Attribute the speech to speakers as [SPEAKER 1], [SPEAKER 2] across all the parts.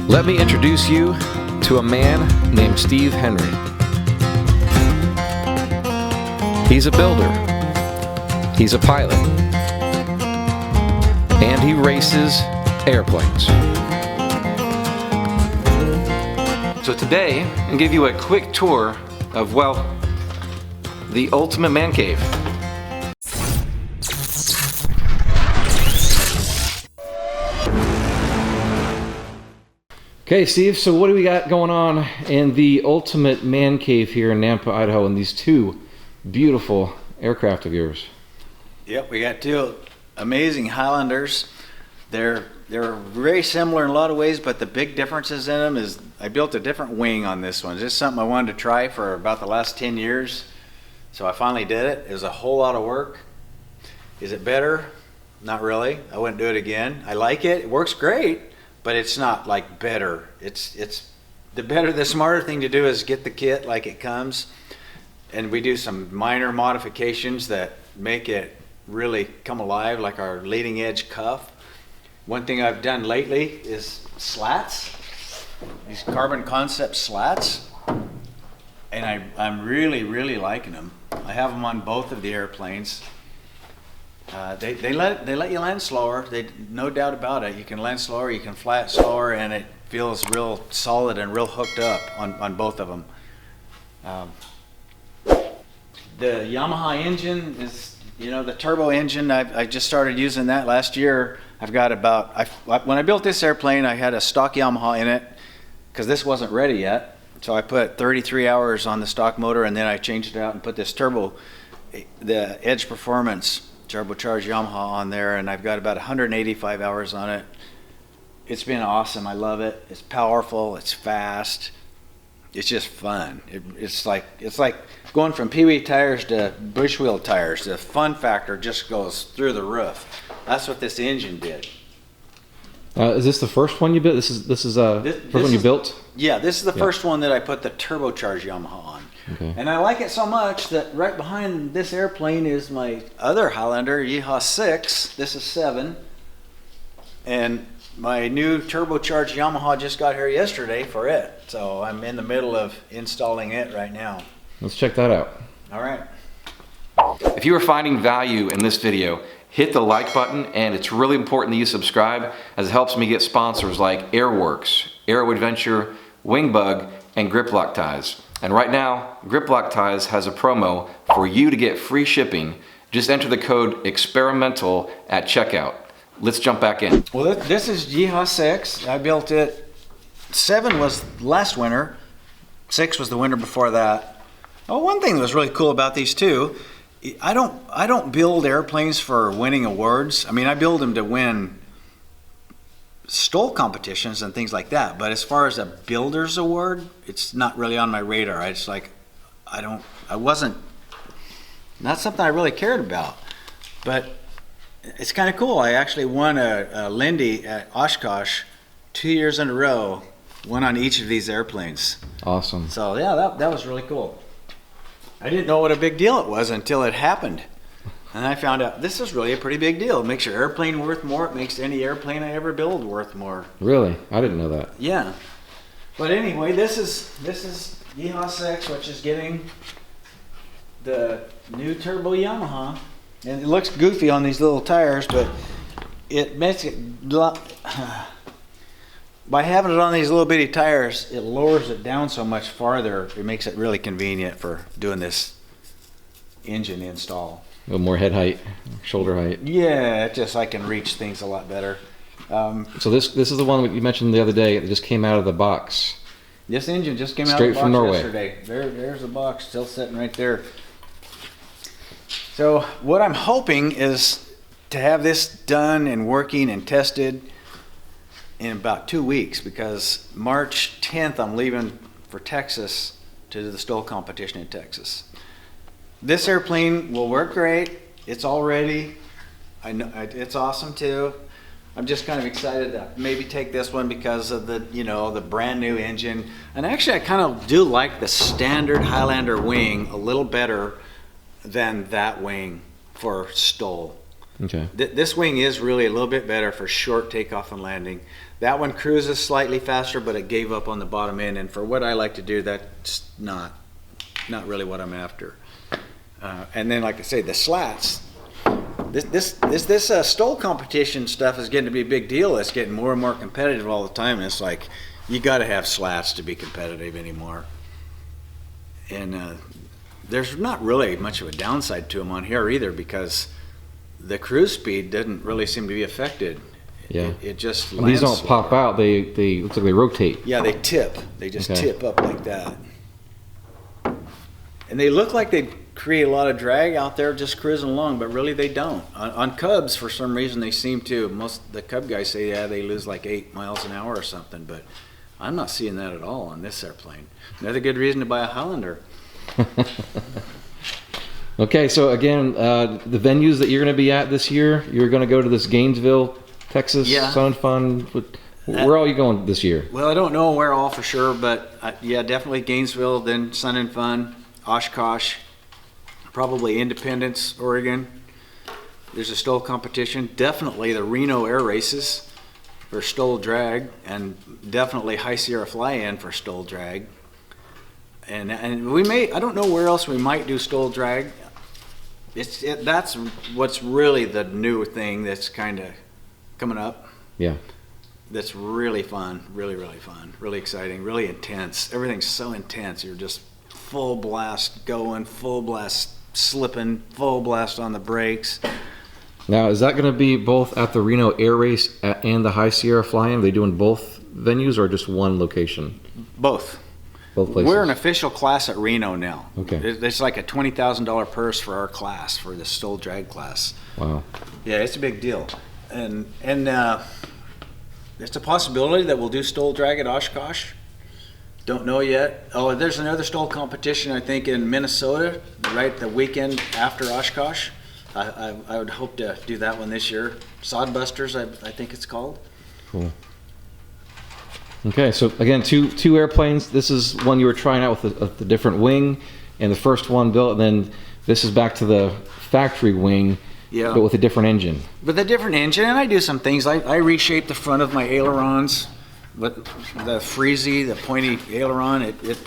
[SPEAKER 1] Let me introduce you to a man named Steve Henry. He's a builder, he's a pilot, and he races airplanes. So today, I'm going to give you a quick tour of, well, the ultimate man cave. Okay, Steve, so what do we got going on in the ultimate man cave here in Nampa, Idaho, in these two beautiful aircraft of yours?
[SPEAKER 2] Yep, we got two amazing Highlanders. They're very similar in a lot of ways, but the big differences in them is I built a different wing on this one. It's just something I wanted to try for about the last 10 years. So I finally did it. It was a whole lot of work. Is it better? Not really. I wouldn't do it again. I like it. It works great. But it's not like better. It's the smarter thing to do is get the kit like it comes, and we do some minor modifications that make it really come alive, like our leading edge cuff. One thing I've done lately is slats, these carbon concept slats, and I'm really liking them. I have them on both of the airplanes. They let you land slower. No doubt about it. You can land slower, you can fly it slower, and it feels real solid and real hooked up on both of them. The Yamaha engine is, the turbo engine. I just started using that last year. I've got when I built this airplane, I had a stock Yamaha in it because this wasn't ready yet. So I put 33 hours on the stock motor, and then I changed it out and put this turbo, the Edge Performance turbocharged Yamaha on there, and I've got about 185 hours on it. It's been awesome. I love it. It's powerful. It's fast. It's just fun. It's like going from Pee-wee tires to bush wheel tires. The fun factor just goes through the roof. That's what this engine did.
[SPEAKER 1] Is this the first one you built? This is the first one you built?
[SPEAKER 2] Yeah, this is the first one that I put the turbocharged Yamaha on. Okay. And I like it so much that right behind this airplane is my other Highlander, Yamaha 6. This is 7. And my new turbocharged Yamaha just got here yesterday for it. So I'm in the middle of installing it right now.
[SPEAKER 1] Let's check that out.
[SPEAKER 2] All right.
[SPEAKER 1] If you are finding value in this video, hit the like button, and it's really important that you subscribe, as it helps me get sponsors like Airworx, Aero Adventure, WingBug, and Griplock Ties. And right now, Griplock Ties has a promo for you to get free shipping. Just enter the code EXPERIMENTAL at checkout. Let's jump back in.
[SPEAKER 2] Well, this is Yamaha 6. I built it. 7 was last winter. 6 was the winter before that. Oh, one thing that was really cool about these two, I don't build airplanes for winning awards. I mean, I build them to win STOL competitions and things like that, but as far as a builder's award, it's not really on my radar. It's like not something I really cared about, but it's kind of cool. I actually won a Lindy at Oshkosh 2 years in a row, one on each of these airplanes.
[SPEAKER 1] Awesome.
[SPEAKER 2] So yeah, that was really cool. I didn't know what a big deal it was until it happened. And I found out this is really a pretty big deal. It makes your airplane worth more. It makes any airplane I ever build worth more.
[SPEAKER 1] Really? I didn't know that.
[SPEAKER 2] Yeah. But anyway, this is Yamaha 6, which is getting the new turbo Yamaha. And it looks goofy on these little tires, but it makes it by having it on these little bitty tires, it lowers it down so much farther. It makes it really convenient for doing this engine install.
[SPEAKER 1] A little more head height, shoulder height.
[SPEAKER 2] Yeah, I can reach things a lot better.
[SPEAKER 1] So this is the one that you mentioned the other day that just came out of the box.
[SPEAKER 2] This engine just came out
[SPEAKER 1] straight
[SPEAKER 2] of the
[SPEAKER 1] from
[SPEAKER 2] box
[SPEAKER 1] Norway.
[SPEAKER 2] Yesterday. There's the box still sitting right there. So what I'm hoping is to have this done and working and tested in about 2 weeks, because March 10th I'm leaving for Texas to do the STOL competition in Texas. This airplane will work great. It's all ready. I know it's awesome too. I'm just kind of excited to maybe take this one because of the brand new engine. And actually I kind of do like the standard Highlander wing a little better than that wing for STOL.
[SPEAKER 1] Okay.
[SPEAKER 2] This wing is really a little bit better for short takeoff and landing. That one cruises slightly faster, but it gave up on the bottom end. And for what I like to do, that's not really what I'm after. And then, like I say, the slats. This STOL competition stuff is getting to be a big deal. It's getting more and more competitive all the time. And it's like you got to have slats to be competitive anymore. And there's not really much of a downside to them on here either, because the cruise speed doesn't really seem to be affected.
[SPEAKER 1] Yeah.
[SPEAKER 2] It just
[SPEAKER 1] And these don't
[SPEAKER 2] slower.
[SPEAKER 1] pop out. They looks like they rotate.
[SPEAKER 2] Yeah, they tip. They just
[SPEAKER 1] Okay.
[SPEAKER 2] tip up like that. And they look like they create a lot of drag out there just cruising along, but really they don't. On Cubs, for some reason, they seem to. Most the Cub guys say, yeah, they lose like 8 miles an hour or something, but I'm not seeing that at all on this airplane. Another good reason to buy a Highlander.
[SPEAKER 1] Okay, so again, the venues that you're going to be at this year, you're going to go to this Gainesville, Texas,
[SPEAKER 2] Yeah.
[SPEAKER 1] Sun and Fun. Where are you going this year?
[SPEAKER 2] Well, I don't know where all for sure, but yeah, definitely Gainesville, then Sun and Fun, Oshkosh, probably Independence, Oregon. There's a STOL competition. Definitely the Reno Air Races for STOL drag, and definitely High Sierra Fly-In for STOL drag. And we may, I don't know where else we might do STOL drag. That's what's really the new thing that's kind of coming up.
[SPEAKER 1] Yeah.
[SPEAKER 2] That's really fun, really fun, really exciting, really intense. Everything's so intense. You're just full blast going, full blast slipping, full blast on the brakes.
[SPEAKER 1] Now, is that going to be both at the Reno Air Race and the High Sierra Fly-In? Are they doing both venues or just one location?
[SPEAKER 2] Both.
[SPEAKER 1] Both places.
[SPEAKER 2] We're an official class at Reno now.
[SPEAKER 1] Okay.
[SPEAKER 2] It's like a $20,000 purse for our class, for the STOL drag class.
[SPEAKER 1] Wow.
[SPEAKER 2] Yeah, it's a big deal. And it's a possibility that we'll do STOL drag at Oshkosh. Don't know yet. Oh, there's another STOL competition, I think, in Minnesota, right the weekend after Oshkosh. I would hope to do that one this year. Sodbusters, I think it's called.
[SPEAKER 1] Cool. Okay, so again, two airplanes. This is one you were trying out with the different wing, and the first one built, and then this is back to the factory wing,
[SPEAKER 2] Yeah.
[SPEAKER 1] but with a different engine.
[SPEAKER 2] With a different engine, and I do some things. I reshape the front of my ailerons with the freezy, the pointy aileron. It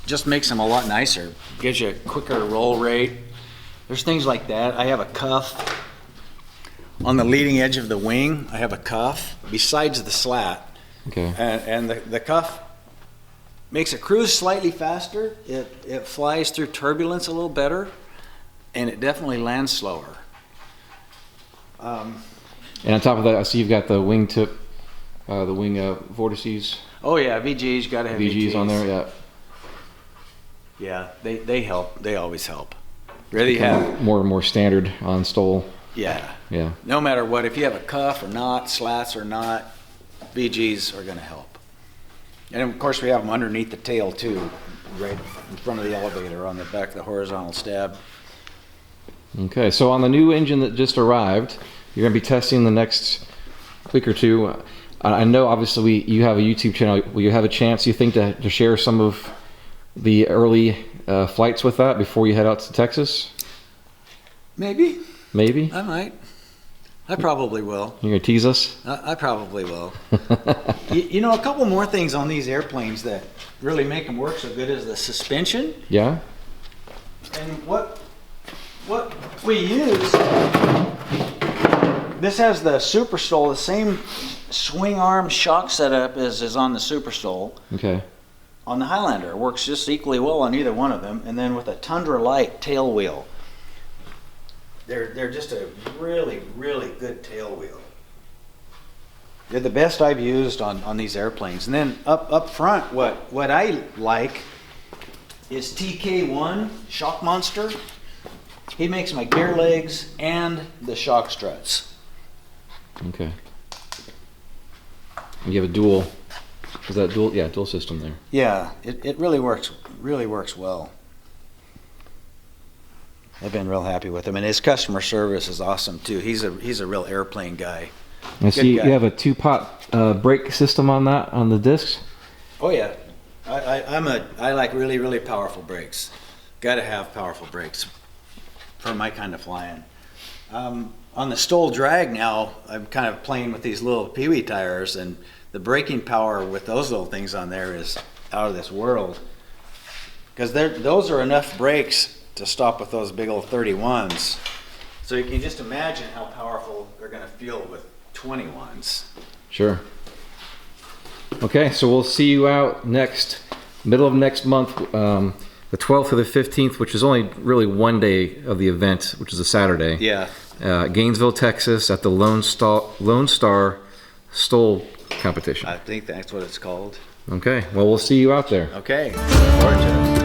[SPEAKER 2] just makes them a lot nicer. Gives you a quicker roll rate. There's things like that. I have a cuff on the leading edge of the wing. I have a cuff besides the slat.
[SPEAKER 1] Okay.
[SPEAKER 2] And the cuff makes it cruise slightly faster. It flies through turbulence a little better, and it definitely lands slower.
[SPEAKER 1] And on top of that, I see you've got the wing tip, the wing vortices,
[SPEAKER 2] Oh yeah, VGs, you gotta have
[SPEAKER 1] VGs on there. Yeah.
[SPEAKER 2] Yeah, they help. They always help. Really have.
[SPEAKER 1] More and more standard on STOL.
[SPEAKER 2] Yeah.
[SPEAKER 1] Yeah.
[SPEAKER 2] No matter what, if you have a cuff or not, slats or not, VGs are gonna help. And of course, we have them underneath the tail too, right in front of the elevator on the back of the horizontal stab.
[SPEAKER 1] Okay, so on the new engine that just arrived, you're going to be testing the next week or two. I know obviously you have a YouTube channel. Will you have a chance, you think, to share some of the early flights with that before you head out to Texas?
[SPEAKER 2] Maybe.
[SPEAKER 1] Maybe?
[SPEAKER 2] I might. I probably will.
[SPEAKER 1] You're going to tease us?
[SPEAKER 2] I probably will. You know, a couple more things on these airplanes that really make them work so good is the suspension.
[SPEAKER 1] Yeah?
[SPEAKER 2] And what we use, this has the Super STOL, the same swing arm shock setup as is on the Super STOL.
[SPEAKER 1] Okay.
[SPEAKER 2] On the Highlander, it works just equally well on either one of them. And then with a Tundra Light tail wheel. They're just a really good tail wheel. They're the best I've used on these airplanes. And then up front, what I like is TK1 Shock Monster. He makes my gear legs and the shock struts.
[SPEAKER 1] Okay. You have a dual, is that dual? Yeah, dual system there.
[SPEAKER 2] Yeah, it really works well. I've been real happy with him, and his customer service is awesome too. He's a real airplane guy.
[SPEAKER 1] I see
[SPEAKER 2] guy.
[SPEAKER 1] you have a 2-pot brake system on that, on the discs?
[SPEAKER 2] Oh yeah, I like really powerful brakes. Got to have powerful brakes for my kind of flying. On the STOL drag now, I'm kind of playing with these little peewee tires, and the braking power with those little things on there is out of this world. Because those are enough brakes to stop with those big old 31s. So you can just imagine how powerful they're going to feel with 21s.
[SPEAKER 1] Sure. Okay, so we'll see you out middle of next month, the 12th through the 15th, which is only really one day of the event, which is a Saturday.
[SPEAKER 2] Yeah.
[SPEAKER 1] Gainesville, Texas, at the Lone Star STOL competition.
[SPEAKER 2] I think that's what it's called.
[SPEAKER 1] Okay, well, we'll see you out there.
[SPEAKER 2] Okay. Look forward to it.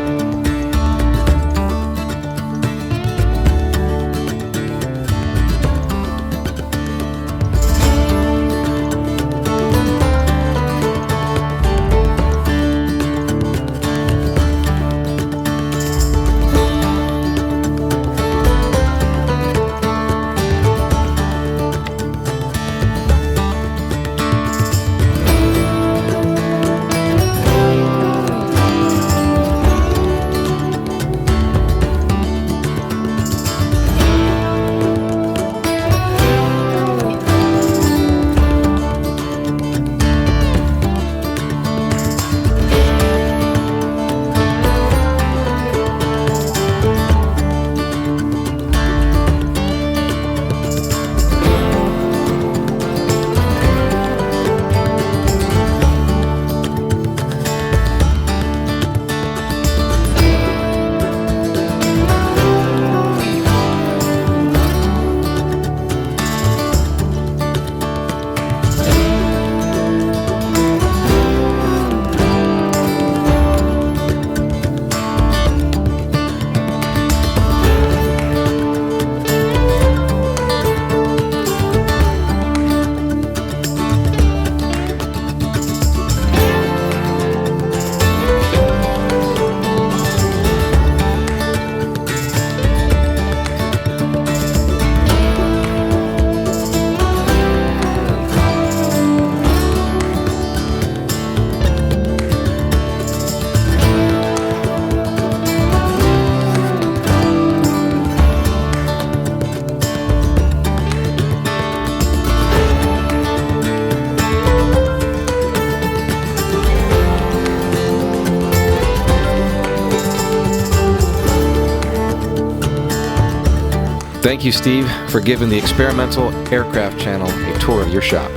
[SPEAKER 1] Thank you, Steve, for giving the Experimental Aircraft channel a tour of your shop.